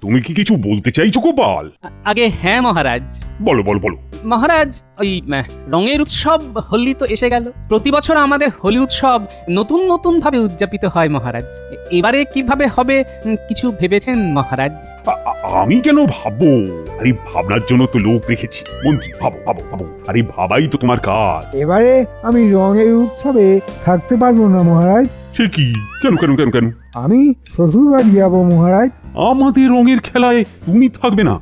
তুমি কি কিছু বলতে চাইছো গোপাল? আগে হ্যাঁ মহারাজ। বলো বলো বলো। মহারাজ ওই রঙের উৎসব হোলি তো এসে গেল। প্রতি বছর আমাদের হোলি উৎসব নতুন নতুন ভাবে উদযাপিত হয় মহারাজ। এবারে কিভাবে হবে কিছু ভেবেছেন মহারাজ? আমি কেন ভাববো? আরে ভাবনার জন্য তো লোক রেখেছি। মন্ত্রী ভাবো ভাবো ভাবো। আরে ভাবাই তো তোমার কাজ। এবারে আমি রঙের উৎসবে থাকতে পারবো না মহারাজ। সে কি? কেন কেন কেন কেন? আমি শ্বশুর বাড়ি যাবো মহারাজ। আমাদের রঙের খেলায় তুমি থাকবে না?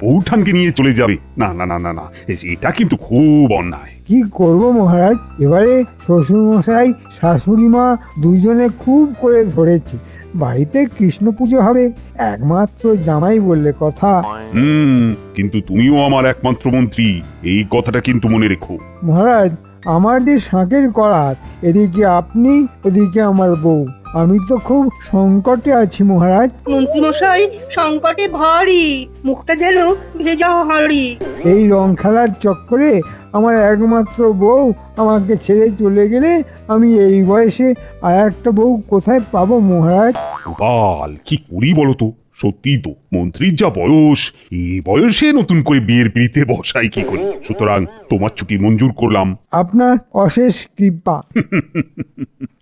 বউঠানকে নিয়ে চলে যাবে? না না না না না, এটা কিন্তু খুব অন্যায়। কি করব মহারাজ, এবারে শ্বশুর মশাই শাশুড়ি মা দুইজনে খুব করে ধরেছে। বাড়িতে কৃষ্ণ পুজো হবে, একমাত্র জামাই বললে কথা। কিন্তু তুমিও আমার একমাত্র মন্ত্রী, এই কথাটা কিন্তু মনে রেখো। মহারাজ, আমার যে শাঁখের করাত, এদিকে আপনি ওদিকে আমার বউ, আমি তো খুব সংকটে আছি মহারাজ। মন্ত্রী মশাই সংকটে ভারী, মুখটা যেন ভেজা হাড়ি। এই রং খেলার চক্করে আমার একমাত্র বউ আমাকে ছেড়ে চলে গেলে আমি এই বয়সে আর একটা বউ কোথায় পাবো মহারাজ? গোপাল, কি করি বলো তো? সত্যি তো, মন্ত্রীর যা বয়স, এই বয়সে নতুন করে বিয়ের পিড়িতে বসাই কি করি? সুতরাং তোমার ছুটি মঞ্জুর করলাম। আপনার অশেষ কৃপা।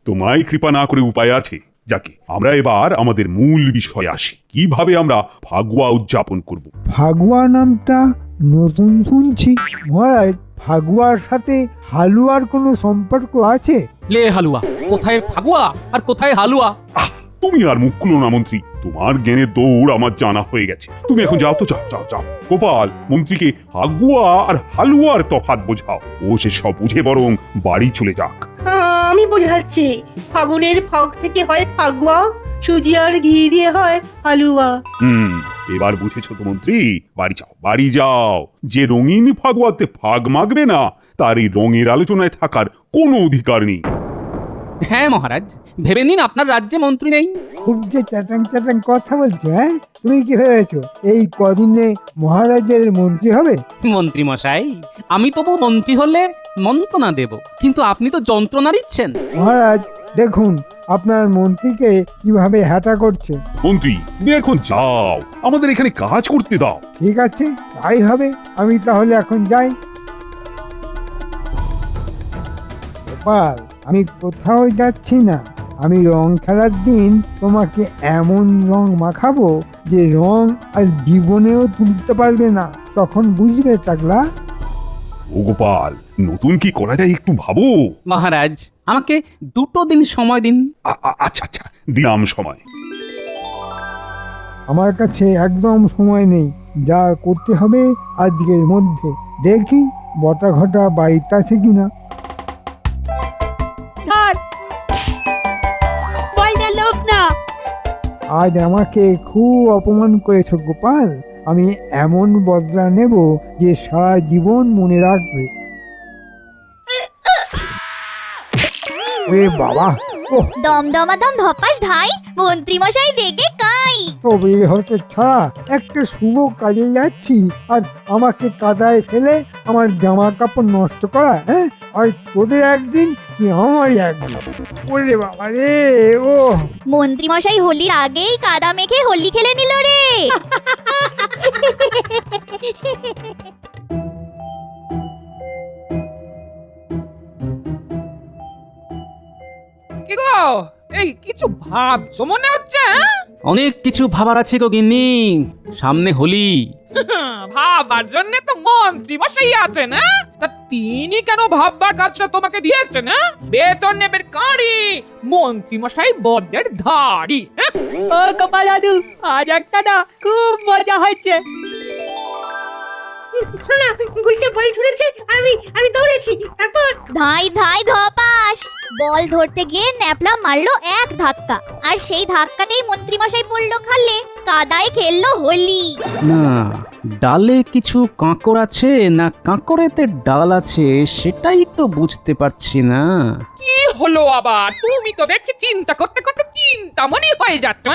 তোমায় কৃপা না করে উপায় আছে? যাকে আমরা এবার আমাদের মূল বিষয়ে আসি। কিভাবে আমরা ফাগুয়া উদযাপন করব? ফাগুয়া নামটা নতুন শুনছি মহারাজ। ফাগুয়ার সাথে হালুয়ার কোনো সম্পর্ক আছে? লে হালুয়া কোথায়? ফাগুয়া আর কোথায় হালুয়া? তুমি আর মুখ খুলো না মন্ত্রী, তোমার জ্ঞানের দৌড় আমার জানা হয়ে গেছে। তুমি এখন যাও তো, যাও যাও যাও। গোপাল, মন্ত্রীকে ফাগুয়া আর হালুয়ার তফাৎ বোঝাও। ও সে সব বুঝে বরং বাড়ি চলে যাক। আমি বোঝাচ্ছি, ফাগুনের ফাগ থেকে হয় ফাগুয়া, সুজি আর ঘি দিয়ে হয় হালুয়া। এবার বুঝেছো তো মন্ত্রী? বাড়ি যাও, বাড়ি যাও। যে রঙিন ফাগুয়াতে ফাগ মাগবে না, তার এই রঙের আলোচনায় থাকার কোনো অধিকার নেই। হ্যাঁ মহারাজ, ভেবে নিন আপনার রাজ্যে মন্ত্রী নেই। খুব যে চ্যাটাং চ্যাটাং কথা বলছো, হ্যাঁ? তুমি কি ভেবেছো এই কদিনে মহারাজের মন্ত্রী হবে? মন্ত্রী মশাই, আমি তবু মন্ত্রী হলে মন্ত্রণা দেব, কিন্তু আপনি তো যন্ত্রণা দিচ্ছেন। মহারাজ দেখুন আপনার মন্ত্রীকে কিভাবে হাঁটা করছে। মন্ত্রী, তুমি এখন যাও, আমাদের এখানে কাজ করতে দাও। ঠিক আছে, তাই হবে। আমি তাহলে এখন যাই। গোপাল, আমি কোথাও যাচ্ছি না। আমি রং খেলার দিন তোমাকে এমন রং মাখাবো যে রং আর জীবনেও তুলতে পারবে না। তখন বুঝবে টাকলা। ও গোপাল, নতুন কি করা যায় একটু ভাবো। মহারাজ, আমাকে 2 দিন সময় দিন। আচ্ছা আচ্ছা, দিলাম সময়। আমার কাছে একদম সময় নেই, যা করতে হবে আজকের মধ্যে। দেখি বটা ঘটা বাড়িতে আছে কিনা। আজ আমাকে খুব অপমান করেছো গোপাল। আমি এমন বদলা নেব যে সারা জীবন মনে রাখবে। ওরে বাবা, দমদমাদম ধপাস ধাই, মন্ত্রী মশাই রেগে কাই। তবে হতে ছাড়া একটা শুভ কাজে যাচ্ছি আর আমাকে কাদায় ফেলে আমার জামা কাপড় নষ্ট করা, হ্যাঁ? আর তোদের একদিন কি আমারই একদিন। ওরে বাবা রে, ও মন্ত্রী মশাই হোলির আগেই কাদা মেখে হোলি খেলে নিল রে। কি গো, এই কিছু ভাবছো মনে হচ্ছে? অনেক কিছু ভাবার আছে গো গিন্নি, সামনে হোলি। ভাবার জন্য তো মন্ত্রী মশাই আছেন, না? তা তিনি কেন ভাববার কাজটা তোমাকে দিয়েছেন? বেতন নেবেন কারি, মন্ত্রী মশাই বড্ডের ধাড়ি। ও গোপাল দাদু, আজ একটা না খুব মজা হচ্ছে। শোনা, গুলকে বল ছুঁড়েছে আর আমি দৌড়েছি। তারপর ধাই ধাই ধপাস, বল ধরতে গিয়ে ন্যাপলা মারলো এক ধাক্কা, আর সেই ধাক্কাতেই মন্ত্রী মশাই পড়লো খালে, কাদায় খেললো হোলি। না, ডালে কিছু কাঁকড় আছে না কাঁকড়েতে ডাল আছে, সেটাই তো বুঝতে পারছি না। কি হলো আবার? তুমি তো দেখছি চিন্তা করতে করতে চিন্তামণি হয়ে যাচ্ছ।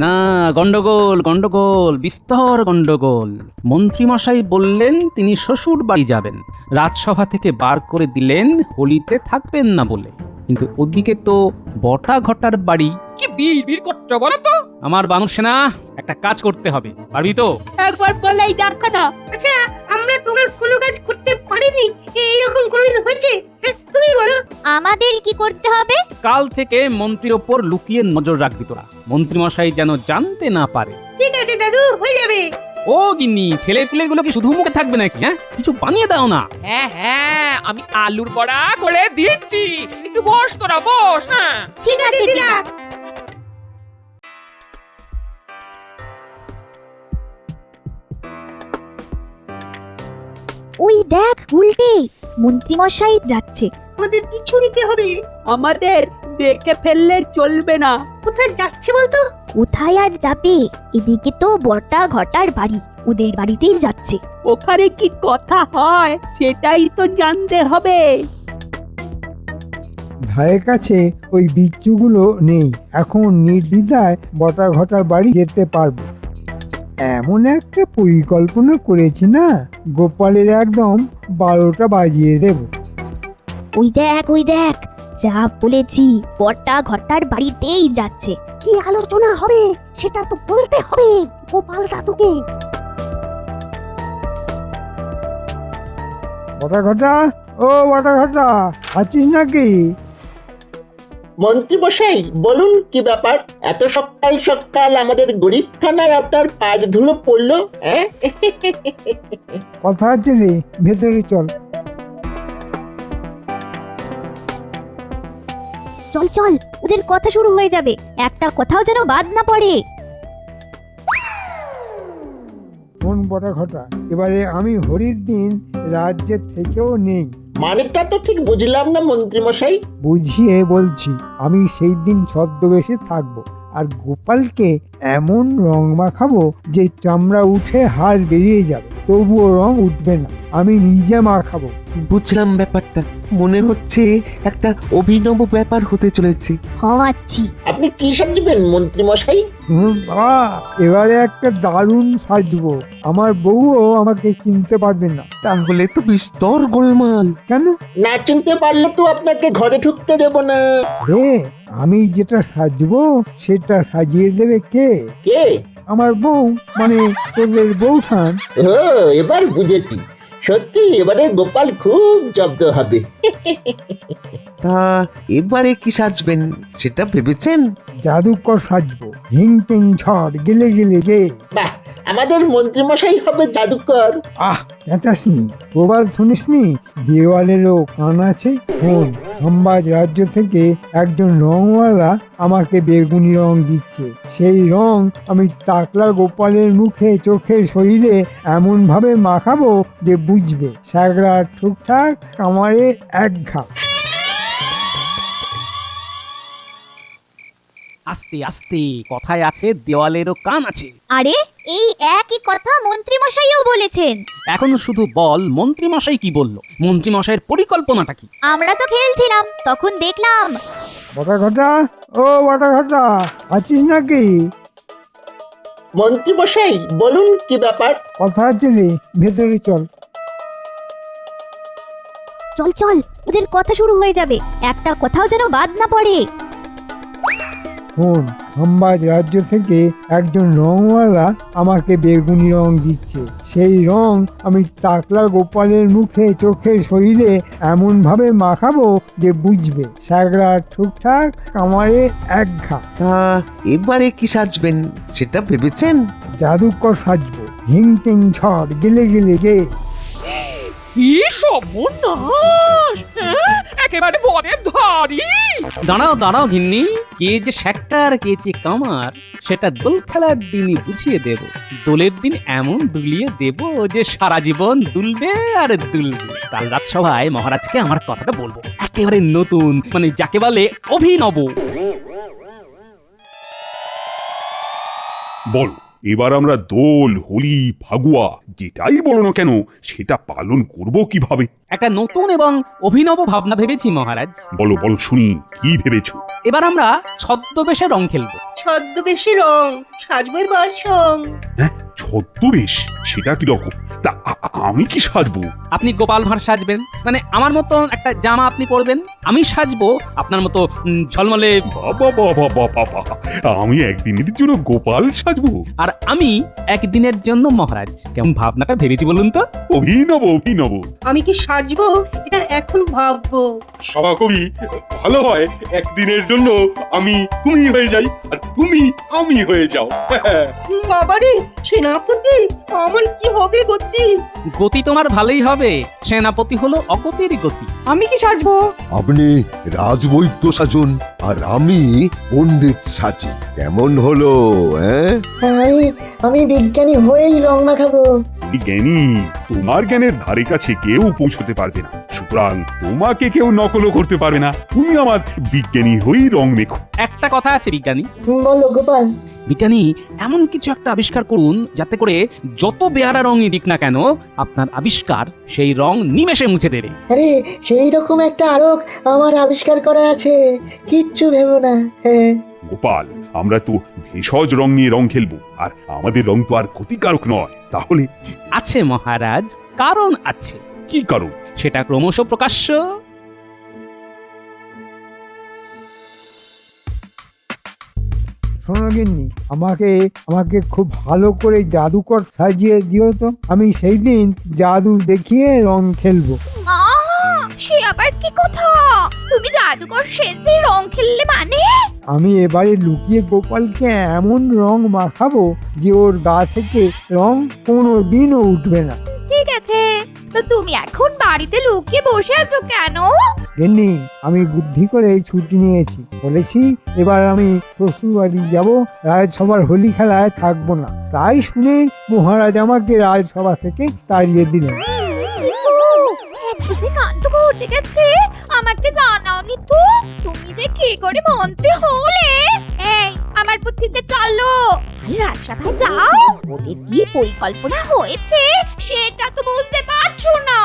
না, গন্ডগোল গন্ডগোল, বিস্তর গন্ডগোল। মন্ত্রীমশাই বললেন তিনি শ্বশুর বাড়ি যাবেন, রাজসভা থেকে বার করে দিলেন হোলিতে থাকবেন না বলে। কিন্তু ওদিকে তো বটা ঘটার বাড়ি কি বিড় করছো বলো তো? আমার বানর সেনা, একটা কাজ করতে হবে, পারবি তো? একবার বলেই দেখো না। আচ্ছা, আমরা তোমার কোনো কাজ করতে পারিনি, এইরকম কোনোদিন হয়েছে? হ্যাঁ, তুমি বলো। আমাদের কি করতে হবে? কাল থেকে মন্ত্রীর ওপর লুকিয়ে নজর রাখবি তোরা, মন্ত্রীমশাই যেন জানতে না পারে। ঠিক আছে দাদু, হয়ে যাবে। ও গিন্নি, ছেলে পিলেগুলো কি শুধু মুখে থাকবে নাকি? হ্যাঁ, কিছু বানিয়ে দাও না। হ্যাঁ, আমি আলুর বড়া করে দিচ্ছি, একটু বস তোরা বস। হ্যাঁ, ঠিক আছে দিদা। ওই দেখ উল্টে, মন্ত্রীমশাই যাচ্ছে। আমাদের পিছু নিতে হবে। আমাদের দেখে ফেললে চলবে না। কোথায় যাচ্ছে বলতো? কোথায় আর যাবে? এদিকে তো বটা ঘটার বাড়ি, ওদের বাড়িতেই যাচ্ছে। ওখানে কি কথা হয় সেটাই তো জানতে হবে। ধারে কাছে ওই বিচ্ছুগুলো নেই, এখন নির্দ্বিধায় বটা ঘটার বাড়ি যেতে পারবো। এমন একটা পরিকল্পনা করেছি না, গোপালের একদম 12টা বাজিয়ে দেব। ওই দেখ, যা বলেছি, বটা ঘটার বাড়িতেই যাচ্ছে। কি আলোচনা হবে সেটা তো বলতে হবে গোপাল দাদুকে। বটা ঘটা, ও বটা ঘটা, আছিস নাকি? মন্ত্রী মশাই বলুন কি ব্যাপার? এত সকাল সকাল আমাদের গরিবখানায় আপনার পায়ের ধুলো পড়লো? হ্যাঁ, কথা আছে রে, ভেতরে চল। চল চল, ওদের কথা শুরু হয়ে যাবে, একটা কথাও যেন বাদ না পড়ে। কোন বটা ঘটা, এবারে আমি হরির দিন রাজ্যের থেকেও নেই। মানেটা তো ঠিক বুঝলাম না মন্ত্রী মশাই। বুঝিয়ে বলছি, আমি সেই দিন ছদ্মবেশে থাকবো, আর গোপালকে এমন রং মাখাবো যে চামড়া উঠে হাড় বেরিয়ে যাবে, তবুও রং উঠবে না। আমি নিজে মাখাবো। বুঝলাম ব্যাপারটা, মনে হচ্ছে একটা অভিনব ব্যাপার হতে চলেছে। হওয়াচ্ছি। আপনি কি সাজবেন মন্ত্রী মশাই? বাবা, এবারে একটা দারুণ সাজবো, আমার বউও আমাকে চিনতে পারবে না। তাহলে তো বিস্তর গোলমাল। কেন? না চিনতে পারলে তো আপনাকে ঘরে ঢুকতে দেব না। রে, আমি যেটা সাজবো সেটা সাজিয়ে দেবে কে? কে? আমার বউ, মানে তোদের বউঠান। ও, এবার বুঝেছি। সত্যি এবারে গোপাল খুব জব্দ হবে। তা এবারে কি সাজবেন সেটা ভেবেছেন? জাদুকর সাজবো, হিং টিং ঝড় গেলে গেলে গে। বাহ, আমাদের মন্ত্রী মশাই হবে জাদুকর। আহ, চেঁচাসনি, প্রবাদ শুনিসনি, দেওয়ালেরও কান আছে। শোন, হাম্বাজ রাজ্য থেকে একজন রংওয়ালা আমাকে বেগুনি রং দিচ্ছে। সেই রং আমি টাকলা গোপালের মুখে, চোখে, শরীরে এমন ভাবে মাখাবো যে বুঝবে স্যাগরা ঠুকঠাক, কামারে এক ঘা। আস্তে আস্তে, কথায় আছে দেওয়ালেরও কান আছে। আরে, এই একই কথা মন্ত্রীমশাইও বলেছেন। এখন শুধু বল, মন্ত্রীমশাই কি বললো? মন্ত্রীমশাইয়ের পরিকল্পনাটা কি? আমরা তো খেলছিলাম, তখন দেখলাম। বটা ঘটা, ও বটা ঘটা, আছিস নাকি? মন্ত্রী মশাই বলুন কি ব্যাপার? কথা আছে রে, ভেতরে চল। চল চল, ওদের কথা শুরু হয়ে যাবে, একটা কথাও যেন বাদ না পড়ে। শোন, হাম্বাজ রাজ্য থেকে একজন রংওয়ালা আমাকে বেগুনি রং দিচ্ছে। সেই রং আমি টাকলা গোপালের মুখে, চোখে, শরীরে এমন ভাবে মাখাবো যে বুঝবে স্যাগরা ঠুকঠাক, কামারে এক ঘা। তা এবারে কি সাজবেন সেটা ভেবেছেন? জাদুকর সাজবো, হিং টিং ঝড় গেলে গেলে গে। কি সর্বনাশ! হ্যাঁ, একেবারে বনের ধারি। দাঁড়াও দাঁড়াও গিন্নি, কে যে শ্যাক্টার কে যে কামার সেটা দোল খেলার দিনই বুঝিয়ে দেব। দোলের দিন এমন দুলিয়ে দেব যে সারা জীবন দুলবে আর দুলবে। কাল রাজসভায় মহারাজকে আমার কথাটা বলবো, একেবারে নতুন, মানে যাকে বলে অভিনব। বল, এবার আমরা দোল, হোলি, ফাগুয়া যেটাই বলো না কেন সেটা পালন করব কিভাবে? একটা নতুন এবং অভিনব ভাবনা ভেবেছি মহারাজ। বলো বলো শুনি, কি ভেবেছো? এবার আমরা ছদ্মবেশে রং খেলবো। ছদ্মবেশী রং সাজবো এবার সং। হ্যাঁ, ছদ্মবেশ, সেটা কি রকম? তা আমি কি সাজবো? আপনি গোপাল ভাঁড় সাজবেন, মানে আমার মতো একটা জামা আপনি পরবেন। আমি সাজবো আপনার মতো ঝলমলে, বাবা বাবা বাবা বাবা, আমি একদিনের জন্য গোপাল সাজবো? আর আমি একদিনের জন্য মহারাজ। কেমন ভাবনাটা ভেবেছি বলুন তো? অভিনব অভিনব। আমি কি সাজবো এটা এখন ভাববো। সভাকবি, ভালো হয় একদিনের জন্য আমি তুমি হয়ে যাই আর তুমি আমি হয়ে যাও। বাবারে সেনাপতি, আমার কি হবে গতি? গতি তোমার ভালোই হবে, সেনাপতি হলো অগতির গতি। আমি কি সাজবো? আপনি রাজবৈদ্য সাজুন আর আমি পণ্ডিত সাজি। কেমন হলো? আমি বিজ্ঞানী হয়েই রং মাখাবো। জ্ঞানী, তোমার জ্ঞানের ধারে কাছে কেউ পৌঁছতে পারবে না, সুতরাং তোমাকে কেউ নকলও করতে পারবে না। তুমি আমার বিজ্ঞানী হয়েই রং মেখো। একটা কথা আছে বিজ্ঞানী, বলো গোপাল। বিজ্ঞানী এমন কিছু একটা আবিষ্কার করুন যাতে করে যত বেয়ারা রঙই দিক না কেন আপনার আবিষ্কার সেই রং নিমেষে মুছে দেবে। আরে সেই রকম একটা আলোক আমার আবিষ্কার করা আছে, কিচ্ছু ভেবো না। গোপাল, আমরা তো ভেষজ রং নিয়ে রং খেলবো, আর আমাদের রং তো আর ক্ষতিকারক নয়। তাহলে? আছে মহারাজ, কারণ আছে। কি কারণ? সেটা ক্রমশ প্রকাশ্য। শোনো গিন্নি, আমাকে খুব ভালো করে জাদুকর সাজিয়ে দিও তো। আমি সেই দিন জাদু দেখিয়ে রং খেলবো। সে আবার কি কথা? তুমি জাদুকর সেজে রং খেললে মানে? আমি এবারে লুকিয়ে গোপালকে এমন রং মাখাবো যে ওর গা থেকে রং কোনোদিনও উঠবে না। ঠিক আছে, তো তুমি এখন বাড়িতে লুকিয়ে বসে আছো কেন? গিন্নি, আমি বুদ্ধি করে ছুটি নিয়েছি, বলেছি এবার আমি শ্বশুর বাড়ি যাবো, রাজসভার হোলি খেলায় থাকবো না। তাই শুনে মহারাজ আমাকে রাজসভা থেকে তাড়িয়ে দিলেন। কাণ্ড ঘটে গেছে, আমাকে জানাওনি তো। তুমি যে কি করে মন্ত্রী হলে? এই আমার বুদ্ধিতে চলো, রাজসভায় যাও। ওদের কি পরিকল্পনা হয়েছে সেটা তো বুঝতে পারছো না।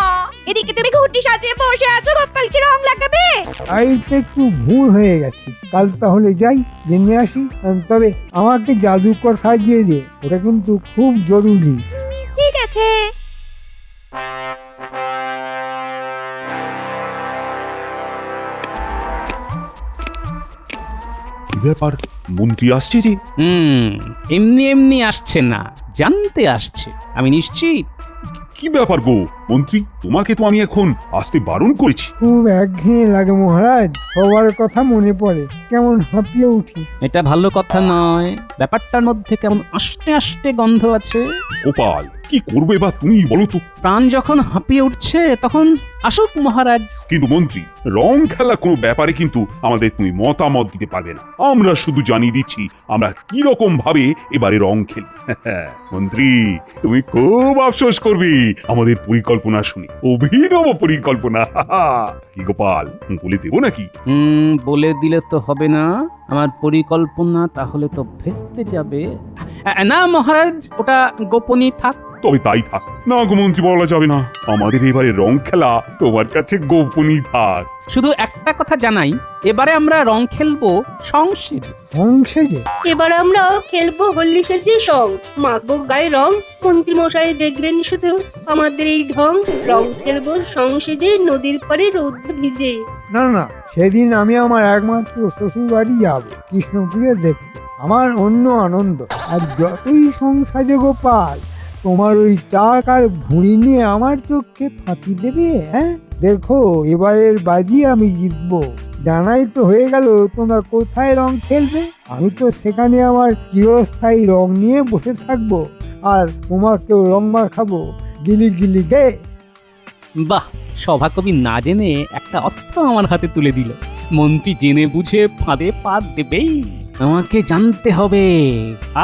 এদিকে তুমি ঘুটি সাজিয়ে বসে আছো, গোপালকে রং লাগাবে। তাই তো একটু ভুল হয়ে গেছে। কাল তাহলে যাই, জেনে আসি। তবে আমাকে জাদুকর সাজিয়ে দে, ওটা কিন্তু খুব জরুরি। ঠিক আছে। কি ব্যাপার, মন্ত্রী আসছে যে? এমনি এমনি আসছে না, জানতে আসছে। আমি নিশ্চিত। কি ব্যাপার গো মন্ত্রী, তোমাকে তো আমি এখন আসতে বারণ করেছি। খুব একঘেয়ে লাগে মহারাজ, সবার কথা মনে পড়ে, কেমন হাঁপিয়ে উঠি। এটা ভালো কথা নয়, ব্যাপারটার মধ্যে কেমন আষ্টে আষ্টে গন্ধ আছে। গোপাল, কি করবে বা তুমি বলো তো? প্রাণ যখন হাঁপিয়ে উঠছে তখন আসুক মহারাজ। কিন্তু মন্ত্রী, রং খেলা কোনো ব্যাপারে কিন্তু আমাদের তুমি মতামত দিতে পারবে না। আমরা শুধু জানিয়ে দিচ্ছি আমরা কি রকম ভাবে এবারে রং খেলব। মন্ত্রী, তুমি খুব আফসোস করবে আমাদের পরিকল্পনা শুনে, অভিনব পরিকল্পনা। কি গোপাল, বলে দেবো নাকি? বলে দিলে তো হবে না, আমার পরিকল্পনা তাহলে তো ভেস্তে যাবে। না মহারাজ, ওটা গোপনই থাক। তবে তাই থাক। না গো মন্ত্রী, বলা যাবে না। আমাদের এবারে রং খেলা তোমার কাছে গোপনই থাক। শুধু একটা কথা জানাই, এবারে আমরা রং খেলবো সংসেজে। এবার আমরা খেলবো হোলি সেজে সং, মাখবো গায়ে রং। মন্ত্রী মশাই দেখবেন শুধু আমাদের এই ঢং। রং খেলবো সং সেজে, নদীর পাড়ে রৌদ্র ভিজে। না না, সেদিন আমি আমার একমাত্র শ্বশুর বাড়ি যাবো, কৃষ্ণপ্রিয় দেখতে। আমার অন্য আনন্দ। আর যতই সংসাজে গোপাল, তোমার ওই টাক আর ভুঁড়ি নিয়ে আমার চোখে ফাঁকি দেবে? দেখো, এবারের বাজি আমি জিতবো। জানাই তো হয়ে গেল তোমরা কোথায় রং খেলবে। আমি তো সেখানে আমার চিরস্থায়ী রং নিয়ে বসে থাকবো, আর তোমাকেও রং মাখাবো। গিলি গিলি গে। বাহ, সভাকবি না জেনে একটা অস্ত্র আমার হাতে তুলে দিল। মন্ত্রী জেনে বুঝে ফাঁদে পা দেবেই। আমাকে জানতে হবে,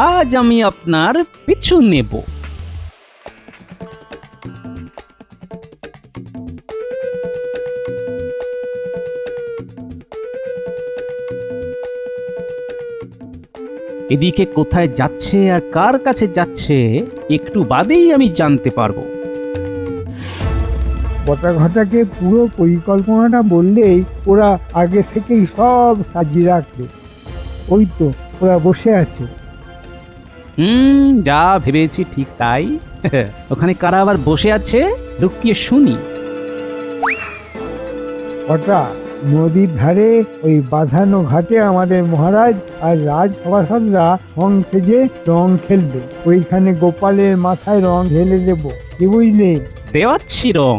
আজ আমি আপনার পিছু নেব। এদিকে কোথায় যাচ্ছে আর কার কাছে যাচ্ছে একটু বাদেই আমি জানতে পারবো। বটা ঘটাকে পুরো পরিকল্পনাটা বললেই ওরা আগে থেকেই সব সাজিয়ে রাখবে। ওই তো ওরা বসে আছে। যা ভেবেছি ঠিক তাই। ওখানে কারা আবার বসে আছে লুকিয়ে শুনি। ওটা নদীর ধারে ওই বাঁধানো ঘাটে আমাদের মহারাজ আর রাজসভাসদরা রং সেজে রং খেলবে। ওইখানে গোপালের মাথায় রং ঢেলে দেব, কি বুঝলে? দেওয়াচ্ছি রং।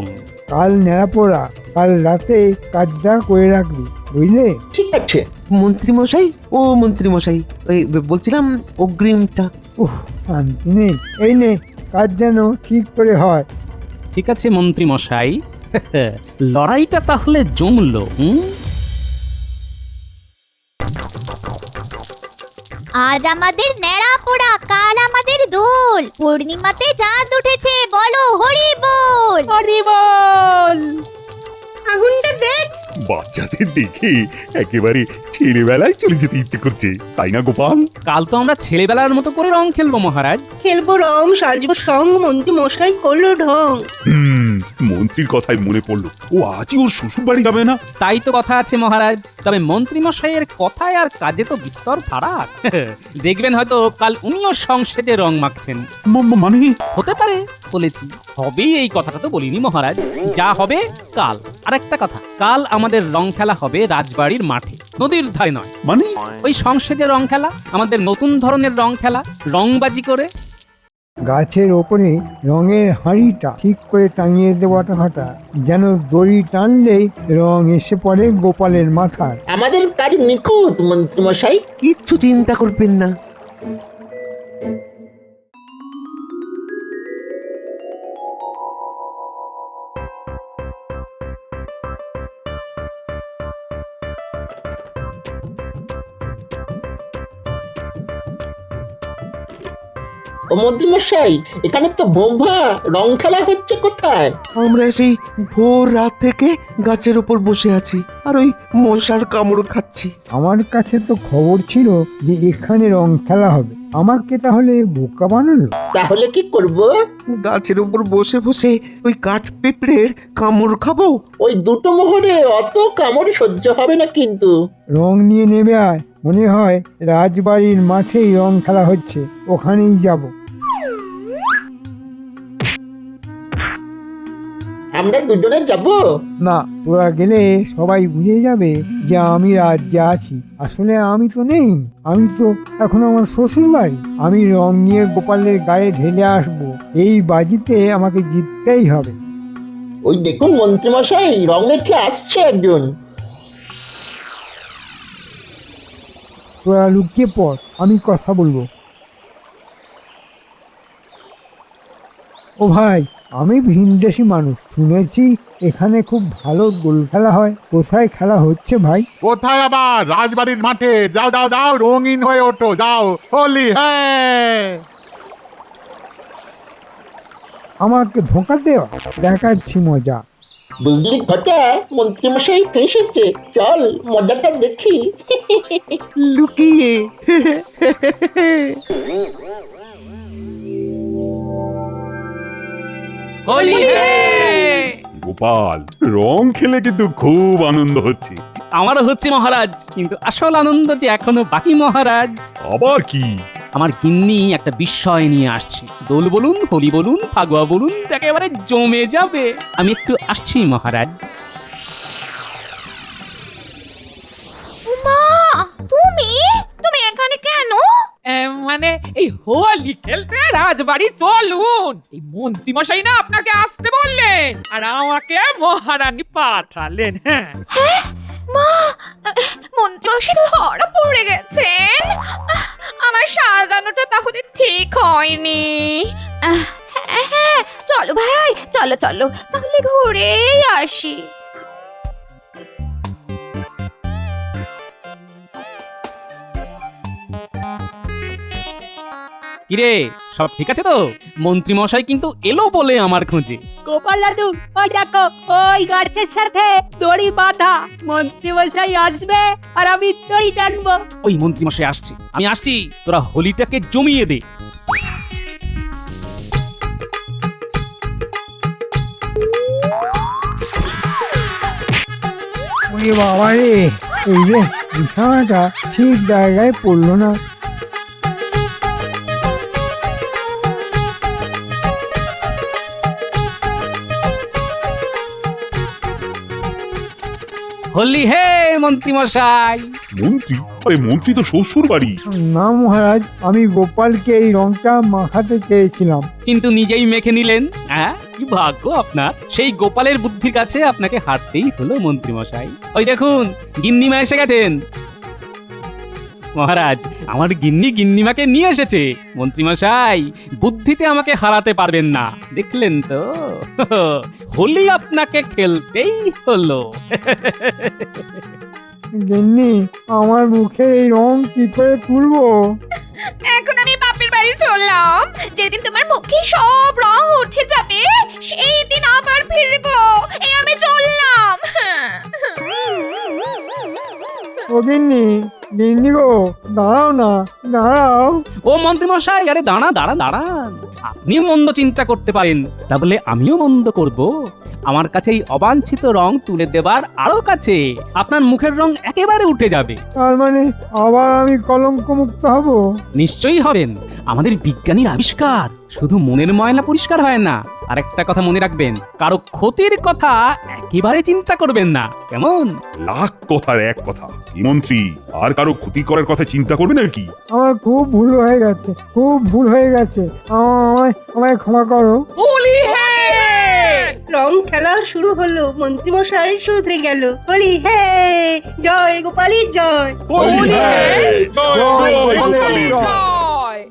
কাল নেড়াপোড়া, কাল রাতে কাজটা করে রাখবি, বুঝলে? ঠিক আছে। মন্ত্রী মশাই, ও মন্ত্রী মশাই, ওই বলছিলাম অগ্রিমটা। উহ, শান্তি নেই। এই নে, কাজ যেন ঠিক করে হয়। ঠিক আছে মন্ত্রী মশাই। লড়াইটা তাহলে জমলো। আজ আমাদের ন্যাড়া পোড়া, কাল আমাদের দোল। পূর্ণিমাতে চাঁদ উঠেছে, বলো হরি বল। হরি বল। আগুনটা দেখ। বাচ্চাদের দেখে একেবারে ছেলেবেলায় চলে যেতে ইচ্ছে করছে, তাই না গোপাল? কাল তো আমরা ছেলেবেলার মতো করে রং খেলবো মহারাজ। খেলবো রং, সাজবো সং, মন্ত্রী মশাই করলো ঢং। মন্ত্রীর কথাই মনে পড়লো, ও আজই ওর শ্বশুর বাড়ি যাবে না? তাই তো কথা আছে মহারাজ। তবে মন্ত্রী মশাইয়ের কথায় আর কাজে তো বিস্তর ফারাক। দেখবেন হয়তো কাল উনিও সংসদে রং মাখছেন। মানে হতে পারে, বলেছি হবেই, এই কথাটা তো বলিনি মহারাজ। যা হবে কাল। আর একটা কথা, কাল আমাদের রং খেলা হবে রাজবাড়ির মাঠে, নদীর ধারে নয়। মানে ওই সংসদে রং খেলা, আমাদের নতুন ধরনের রং খেলা, রংবাজি করে। গাছের ওপরে রঙের হাঁড়িটা ঠিক করে টাঙিয়ে দেওয়াটা ঘটা, যেন দড়ি টানলেই রং এসে পড়ে গোপালের মাথায়। আমাদের কাজ নিখুঁত মন্ত্রী মশাই। কিচ্ছু চিন্তা করবেন না। ও মন্ত্রী মশাই, এখানে তো বোম্বা, রং খেলা হচ্ছে কোথায়? আমরা সেই ভোর রাত থেকে গাছের ওপর বসে আছি আর ওই মশার কামড় খাচ্ছি। আমার কাছে তো খবর ছিল যে এখানে রং খেলা হবে, আমাকে তাহলে বোকা বানালো। তাহলে কি করব? গাছের ওপর বসে বসে ওই কাঠ পিঁপড়ের কামড় খাবো। ওই দুটো মোহরে অত কামড় সহ্য হবে না কিন্তু। রং নিয়ে নেমে আয়, মনে হয় রাজবাড়ির মাঠেই রং খেলা হচ্ছে, ওখানেই যাব। আমরা দুজনে যাব? না, তোরা গেলে সবাই বুঝে যাবে যে আমি রাজ্যে আছি। আসলে আমি তো নেই, আমি তো এখন আমার শ্বশুর বাড়ি। আমি রং নিয়ে গোপালের গায়ে ঢেলে আসবো, এই বাজিতে আমাকে জিততেই হবে। ওই দেখুন মন্ত্রী মশাই, রং রেখে আসছে একজন। তোরা লুকিয়ে পড়, আমি কথা বলবো। ও ভাই, আমি ভিনদেশি মানুষ, শুনেছি এখানে খুব ভালো দোল খেলা হয়। কোথায় খেলা হচ্ছে ভাই? কোথায় আবার? রাজবাড়ির মাঠে। যাও যাও যাও, রঙিন হয়ে ওঠো, যাও, হোলি হ্যাঁ। আমাকে ধোঁকা দেওয়া, দেখাচ্ছি মজা। বুঝলি ঘটা, মন্ত্রী মশাই ফেসেছে, চল মজাটা দেখি। লুকিয়ে। হোলি হে! গোপাল, রং খেলে কিন্তু খুব আনন্দ হচ্ছে। আমারও হচ্ছে মহারাজ, কিন্তু আসল আনন্দ যে এখনো বাকি মহারাজ। আবার কি? আমার গিন্নি একটা বিস্ময় নিয়ে আসছে। দোল বলুন, হোলি বলুন, ফাগুয়া বলুন, একেবারে জমে যাবে। আমি একটু আসছি মহারাজ। মা, তুমি তুমি এখানে কেন? মানে এই হোলি খেলতে রাজবাড়ি চলুন। এই মন্ত্রী মশাই না আপনাকে আসতে বললেন, আর আমাকে মহারানী পাঠালেন। হ্যাঁ মা, মন্ত্রী ধরা পড়ে গেছেন। আমার সাজানোটা তাহলে ঠিক হয়নি। হ্যাঁ হ্যাঁ, চলো ভাই, চলো চলো, তাহলে ঘুরেই আসি। কিরে, সব ঠিক আছে তো? মন্ত্রী মশাই কিন্তু এলো বলে আমার খোঁজে। গোপাল দাদু, ওই দেখো, ওই গাছের সাথে দড়ি বাঁধা। মন্ত্রী মশাই আসবে আর আমি দড়ি টানবো। ওই মন্ত্রী মশাই আসছে, আমি আসছি। তোরা হোলিটাকে জমিয়ে দে। ওরে বাবা রে, এই যে বিছানাটা ঠিক জায়গায় পড়লো না। হোলি হে মন্ত্রী মশাই। মন্ত্রী? আরে মন্ত্রী তো শ্বশুর বাড়ি। না মহারাজ, আমি গোপালকে এই রংটা মাখাতে চেয়েছিলাম। কিন্তু নিজেই মেখে নিলেন। হ্যাঁ, কি ভাগ্য আপনার। সেই গোপালের বুদ্ধির কাছে আপনাকে হারতেই হলো মন্ত্রী মশাই। ওই দেখুন, গিন্নিমা এসে গেছেন। মহারাজ, আমার গিন্নিমাকে নিয়ে এসেছে। মন্ত্রী মশাই, বুদ্ধিতে আমাকে হারাতে পারবেন না, দেখলেন তো। হোলি আপনাকে খেলতেই হলো। গিন্নি, আমার মুখে এই রং কি করে তুলবো? এখন আমি বাপের বাড়ি চললাম। যেদিন তোমার মুখে সব রং উঠে যাবে সেই দিন আবার ফিরবো। এই আমি চললাম। ও গিন্নি, গিন্নি গো, দাঁড়াও না, দাঁড়াও। ও মন্ত্রী মশাই, আরে দাঁড়ান। আপনি মন্দ চিন্তা করতে পারেন, তা বলে আমিও মন্দ করব? আমার কাছে এই অবাঞ্ছিত রং তুলে দেবার আরো কাছে আপনার মুখের রং একেবারে উঠে যাবে। তার মানে আবার আমি কলঙ্ক মুক্ত হব? নিশ্চয়ই হবেন। আমাদের বিজ্ঞানীর আবিষ্কার শুধু মনের ময়লা পরিষ্কার হয় না। আর একটা কথা মনে রাখবেন, কারো ক্ষতির কথা একেবারে চিন্তা করবেন না, কেমন? লাখ কথার এক কথা। কি মন্ত্রী, আর কারো ক্ষতি করার কথা চিন্তা করবে নাকি? আমার খুব ভুল হয়ে গেছে, খুব ভুল হয়ে গেছে। আমায় ক্ষমা করো। হোলি হে! রং খেলা শুরু হলো, মন্ত্রী মশাই শুধরে গেল। হোলি হে, জয় গোপালের জয়। হোলি হে! জয় জয় জয় গোপালের গোপালের জয়। জয়।